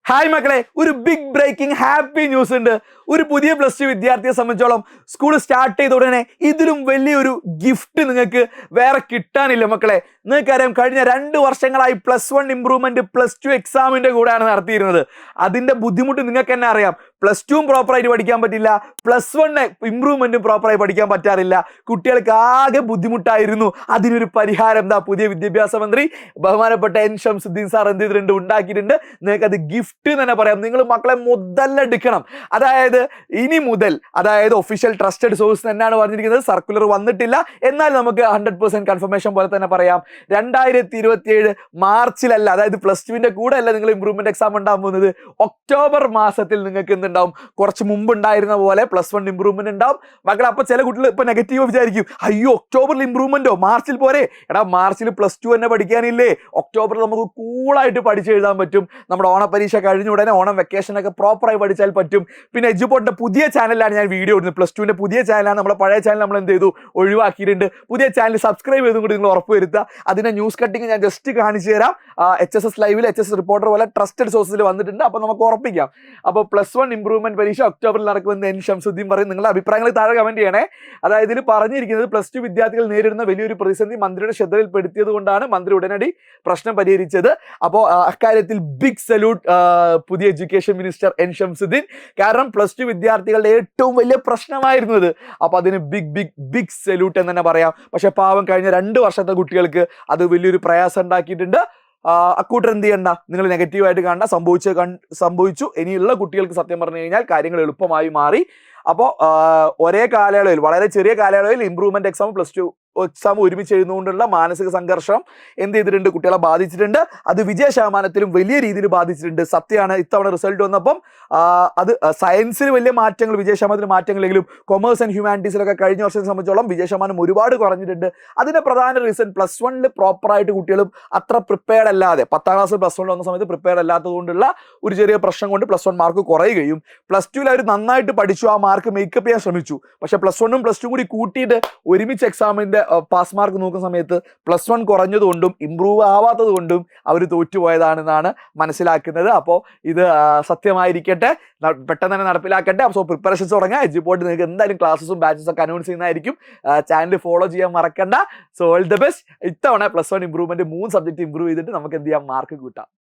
Hi മക്കളെ, ഒരു big breaking happy news ഉണ്ട്. ഒരു പുതിയ +2 വിദ്യാർത്ഥിയെ സംബന്ധിച്ചോളം സ്കൂൾ സ്റ്റാർട്ട് ചെയ്ത ഉടനെ ഇതിലും വലിയൊരു ഗിഫ്റ്റ് നിങ്ങൾക്ക് വേറെ കിട്ടാനില്ല മക്കളെ. നിങ്ങൾക്കറിയാം, കഴിഞ്ഞ 2 വർഷങ്ങളായി +1 ഇംപ്രൂവ്മെന്റ് +2 എക്സാമിന്റെ കൂടെയാണ് നടത്തിയിരുന്നത്. അതിന്റെ ബുദ്ധിമുട്ട് നിങ്ങൾക്ക് തന്നെ അറിയാം. +2 പ്രോപ്പറായിട്ട് പഠിക്കാൻ പറ്റില്ല, +1 ഇംപ്രൂവ്മെന്റും പ്രോപ്പറായി പഠിക്കാൻ പറ്റാറില്ല. കുട്ടികൾക്ക് ആകെ ബുദ്ധിമുട്ടായിരുന്നു. അതിനൊരു പരിഹാരം എന്താ? പുതിയ വിദ്യാഭ്യാസ മന്ത്രി ബഹുമാനപ്പെട്ട എൻ ഷംസുദ്ദീൻ സാർ എന്ത് ചെയ്തിട്ടുണ്ട്? ഉണ്ടാക്കിയിട്ടുണ്ട്. നിങ്ങൾക്ക് അത് ഗിഫ്റ്റ് തന്നെ പറയാം. നിങ്ങൾ മക്കളെ മുതലെടുക്കണം. അതായത് ഇനി മുതൽ, അതായത് ഒഫീഷ്യൽ ട്രസ്റ്റഡ് സോഴ്സ് തന്നെയാണ് പറഞ്ഞിരിക്കുന്നത്. സർക്കുലർ വന്നിട്ടില്ല, എന്നാൽ നമുക്ക് 100% കൺഫർമേഷൻ പോലെ തന്നെ പറയാം. 2027 മാർച്ചിലല്ല, അതായത് +2വിന്റെ കൂടെ അല്ല നിങ്ങൾ ഇംപ്രൂവ്മെന്റ് എക്സാം ഉണ്ടാകാൻ പോകുന്നത്. ഒക്ടോബർ മാസത്തിൽ നിങ്ങൾക്ക് എന്തുണ്ടാവും? കുറച്ച് മുമ്പ് ഉണ്ടായിരുന്ന പോലെ +1 ഇംപ്രൂവ്മെന്റ് ഉണ്ടാവും മക്കളെ. അപ്പൊ ചില കുട്ടികൾ ഇപ്പൊ നെഗറ്റീവ് വിചാരിക്കും, അയ്യോ ഒക്ടോബറിൽ ഇംപ്രൂവ്മെന്റോ, മാർച്ചിൽ പോരെ. എടാ, മാർച്ചിൽ +2 തന്നെ പഠിക്കാനില്ലേ? ഒക്ടോബറിൽ നമുക്ക് കൂളായിട്ട് പഠിച്ചെഴുതാൻ പറ്റും. നമ്മുടെ ഓണപരീക്ഷ കഴിഞ്ഞ ഉടനെ ഓണം വെക്കേഷനൊക്കെ പ്രോപ്പറായി പഠിച്ചാൽ പറ്റും. പിന്നെ എജുപോർട്ടിന്റെ പുതിയ ചാനലിലാണ് ഞാൻ വീഡിയോ ഇടുന്നത്. +2വിന്റെ പുതിയ ചാനലാണ്. നമ്മുടെ പഴയ ചാനൽ നമ്മൾ എന്ത് ചെയ്തു? ഒഴിവാക്കിയിട്ടുണ്ട്. പുതിയ ചാനൽ സബ്സ്ക്രൈബ് ചെയ്തും കൂടി നിങ്ങൾ ഉറപ്പ് വരുത്തുക. അതിന്റെ ന്യൂസ് കട്ടിങ് ഞാൻ ജസ്റ്റ് കാണിച്ചു തരാം. HSS ലൈവിൽ HSS റിപ്പോർട്ടർ പോലെ ട്രസ്റ്റഡ് സോഴ്സിൽ വന്നിട്ടുണ്ട്. അപ്പോൾ നമുക്ക് ഉറപ്പിക്കാം. അപ്പോൾ +1 ഇംപ്രൂവ്മെന്റ് പരീക്ഷ ഒക്ടോബറിൽ നടക്കുമെന്ന് എൻ ഷംസുദ്ദീൻ പറയും. നിങ്ങളുടെ അഭിപ്രായങ്ങൾ താഴെ കമന്റ് ചെയ്യണേ. അതായത് ഇതിൽ പറഞ്ഞിരിക്കുന്നത് +2 വിദ്യാർത്ഥികൾ നേരിടുന്ന വലിയൊരു പ്രതിസന്ധി മന്ത്രിയുടെ ശ്രദ്ധയിൽപ്പെടുത്തിയത് കൊണ്ടാണ് മന്ത്രി ഉടനടി പ്രശ്നം പരിഹരിച്ചത്. അപ്പോൾ അക്കാര്യത്തിൽ ബിഗ് സല്യൂട്ട് പുതിയ എഡ്യൂക്കേഷൻ മിനിസ്റ്റർ എൻ ഷംസുദ്ദീൻ. കാരണം +2 വിദ്യാർത്ഥികളുടെ ഏറ്റവും വലിയ പ്രശ്നമായിരുന്നു ഇത്. അപ്പൊ അതിന് ബിഗ് സല്യൂട്ട് എന്ന് തന്നെ പറയാം. പക്ഷെ പാവം, കഴിഞ്ഞ 2 വർഷത്തെ കുട്ടികൾക്ക് അത് വലിയൊരു പ്രയാസം ഉണ്ടാക്കിയിട്ടുണ്ട്. അക്കൂട്ടർ എന്ത് ചെയ്യണ്ട, നിങ്ങൾ നെഗറ്റീവായിട്ട് കാണണ്ട. സംഭവിച്ചു. ഇനിയുള്ള കുട്ടികൾക്ക് സത്യം പറഞ്ഞു കഴിഞ്ഞാൽ കാര്യങ്ങൾ എളുപ്പമായി മാറി. അപ്പോൾ ഒരേ കാലയളവിൽ, വളരെ ചെറിയ കാലയളവിൽ ഇംപ്രൂവ്മെന്റ് എക്സാം +2 എക്സാം ഒരുമിച്ച് എഴുതുന്നതുകൊണ്ടുള്ള മാനസിക സംഘർഷം എന്ത് ചെയ്തിട്ടുണ്ട്? കുട്ടികളെ ബാധിച്ചിട്ടുണ്ട്. അത് വിജയ ശതമാനത്തിലും വലിയ രീതിയിൽ ബാധിച്ചിട്ടുണ്ട്. സത്യമാണ്. ഇത്തവണ റിസൾട്ട് വന്നപ്പം അത് സയൻസിൽ വലിയ മാറ്റങ്ങൾ, വിജയ ശതമാനത്തിൽ മാറ്റങ്ങളെങ്കിലും കൊമേഴ്സ് ആൻഡ് ഹ്യൂമാനിറ്റീസിലൊക്കെ കഴിഞ്ഞ വർഷത്തെ സംബന്ധിച്ചോളം വിജയ ശതമാനം ഒരുപാട് കുറഞ്ഞിട്ടുണ്ട്. അതിന്റെ പ്രധാന റീസൺ +1 പ്രോപ്പറായിട്ട് കുട്ടികളും അത്ര പ്രിപ്പയർഡ് അല്ലാതെ, 10ാം ക്ലാസ് +1 വന്ന സമയത്ത് പ്രിപ്പയർഡ് അല്ലാത്തത് കൊണ്ടുള്ള ഒരു ചെറിയ പ്രശ്നം കൊണ്ട് +1 മാർക്ക് കുറയുകയും, +2 അവർ നന്നായിട്ട് പഠിച്ചു, ആ മാർക്ക് മേക്കപ്പ് ചെയ്യാൻ ശ്രമിച്ചു. പക്ഷെ +1ഉം +2 കൂടി കൂട്ടിയിട്ട് ഒരുമിച്ച് എക്സാമിന്റെ പാസ് മാർക്ക് നോക്കുന്ന സമയത്ത് +1 കുറഞ്ഞതുകൊണ്ടും ഇംപ്രൂവ് ആവാത്തത് കൊണ്ടും അവർ തോറ്റുപോയതാണെന്നാണ് മനസ്സിലാക്കുന്നത്. അപ്പോൾ ഇത് സത്യമായിരിക്കട്ടെ, പെട്ടെന്ന് തന്നെ നടപ്പിലാക്കട്ടെ. സോ പ്രിപ്പറേഷൻസ് തുടങ്ങാം. എജുപോർട്ട് നിങ്ങൾക്ക് എന്തായാലും ക്ലാസ്സും ബാച്ചസും ഒക്കെ അനൗൺസ് ചെയ്യുന്നതായിരിക്കും. ചാനൽ ഫോളോ ചെയ്യാൻ മറക്കണ്ട. So all the best. ഇത്തവണ +1 ഇംപ്രൂവ്മെന്റ് 3 സബ്ജക്ട് ഇംപ്രൂവ് ചെയ്തിട്ട് നമുക്ക് എന്ത് ചെയ്യാം? മാർക്ക് കൂട്ടാം.